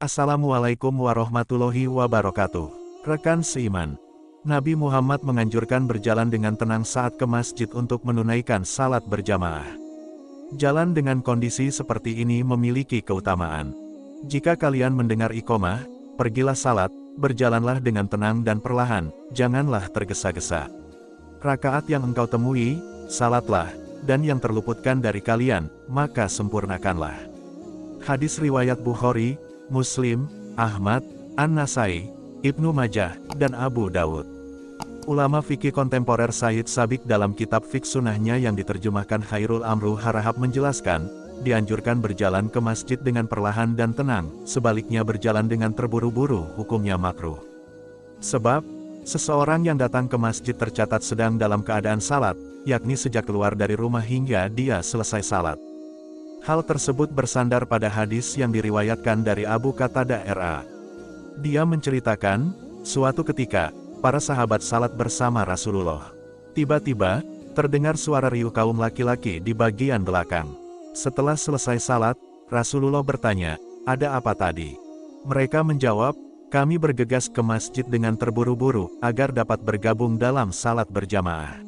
Assalamualaikum warahmatullahi wabarakatuh. Rekan seiman, Nabi Muhammad menganjurkan berjalan dengan tenang saat ke masjid untuk menunaikan salat berjamaah. Jalan dengan kondisi seperti ini memiliki keutamaan. Jika kalian mendengar iqomah, pergilah salat, berjalanlah dengan tenang dan perlahan, janganlah tergesa-gesa. Rakaat yang engkau temui, salatlah, dan yang terluputkan dari kalian, maka sempurnakanlah. Hadis riwayat Bukhari, Muslim, Ahmad, An-Nasai, Ibnu Majah, dan Abu Dawud. Ulama fikih kontemporer Said Sabiq dalam kitab Fiqh Sunnahnya yang diterjemahkan Khairul Amru Harahap menjelaskan, dianjurkan berjalan ke masjid dengan perlahan dan tenang, sebaliknya berjalan dengan terburu-buru hukumnya makruh. Sebab, seseorang yang datang ke masjid tercatat sedang dalam keadaan salat, yakni sejak keluar dari rumah hingga dia selesai salat. Hal tersebut bersandar pada hadis yang diriwayatkan dari Abu Qatadah R.A. Dia menceritakan, suatu ketika, para sahabat salat bersama Rasulullah. Tiba-tiba, terdengar suara riuh kaum laki-laki di bagian belakang. Setelah selesai salat, Rasulullah bertanya, "Ada apa tadi?" Mereka menjawab, "Kami bergegas ke masjid dengan terburu-buru, agar dapat bergabung dalam salat berjamaah."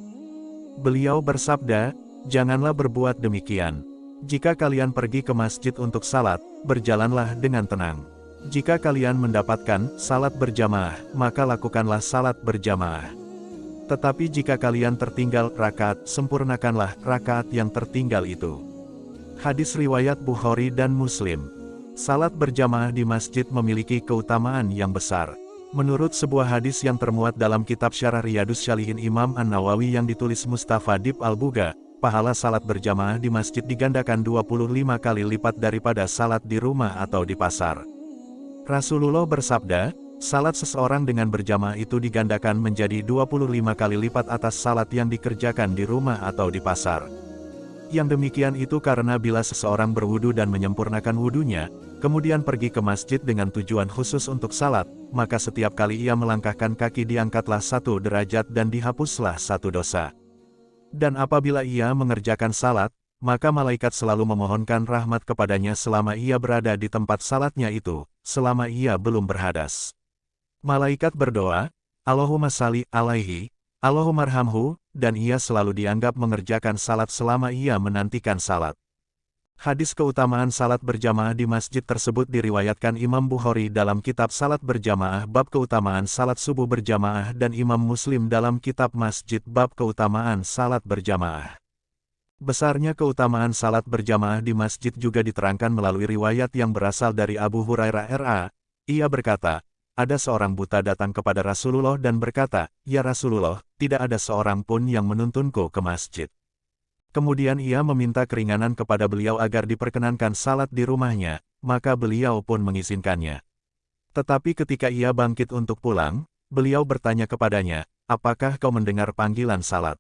Beliau bersabda, "Janganlah berbuat demikian. Jika kalian pergi ke masjid untuk salat, berjalanlah dengan tenang. Jika kalian mendapatkan salat berjamaah, maka lakukanlah salat berjamaah. Tetapi jika kalian tertinggal rakaat, sempurnakanlah rakaat yang tertinggal itu." Hadis riwayat Bukhari dan Muslim. Salat berjamaah di masjid memiliki keutamaan yang besar. Menurut sebuah hadis yang termuat dalam kitab Syarah Riyadus Shalihin Imam An-Nawawi yang ditulis Mustafa Dib Al-Buga, pahala salat berjamaah di masjid digandakan 25 kali lipat daripada salat di rumah atau di pasar. Rasulullah bersabda, salat seseorang dengan berjamaah itu digandakan menjadi 25 kali lipat atas salat yang dikerjakan di rumah atau di pasar. Yang demikian itu karena bila seseorang berwudu dan menyempurnakan wudunya, kemudian pergi ke masjid dengan tujuan khusus untuk salat, maka setiap kali ia melangkahkan kaki diangkatlah 1 derajat dan dihapuslah 1 dosa. Dan apabila ia mengerjakan salat, maka malaikat selalu memohonkan rahmat kepadanya selama ia berada di tempat salatnya itu, selama ia belum berhadas. Malaikat berdoa, "Allahumma shalli alaihi, Allahumma arhamhu," dan ia selalu dianggap mengerjakan salat selama ia menantikan salat. Hadis keutamaan salat berjamaah di masjid tersebut diriwayatkan Imam Bukhari dalam kitab Salat Berjamaah bab keutamaan salat subuh berjamaah dan Imam Muslim dalam kitab Masjid bab keutamaan salat berjamaah. Besarnya keutamaan salat berjamaah di masjid juga diterangkan melalui riwayat yang berasal dari Abu Hurairah R.A. Ia berkata, ada seorang buta datang kepada Rasulullah dan berkata, "Ya Rasulullah, tidak ada seorang pun yang menuntunku ke masjid." Kemudian ia meminta keringanan kepada beliau agar diperkenankan salat di rumahnya, maka beliau pun mengizinkannya. Tetapi ketika ia bangkit untuk pulang, beliau bertanya kepadanya, "Apakah kau mendengar panggilan salat?"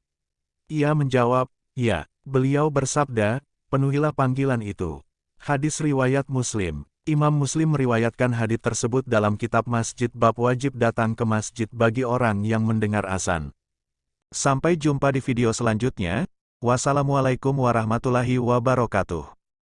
Ia menjawab, "Ya." Beliau bersabda, "Penuhilah panggilan itu." Hadis riwayat Muslim. Imam Muslim meriwayatkan hadits tersebut dalam kitab Masjid bab wajib datang ke masjid bagi orang yang mendengar azan. Sampai jumpa di video selanjutnya. Wassalamualaikum warahmatullahi wabarakatuh.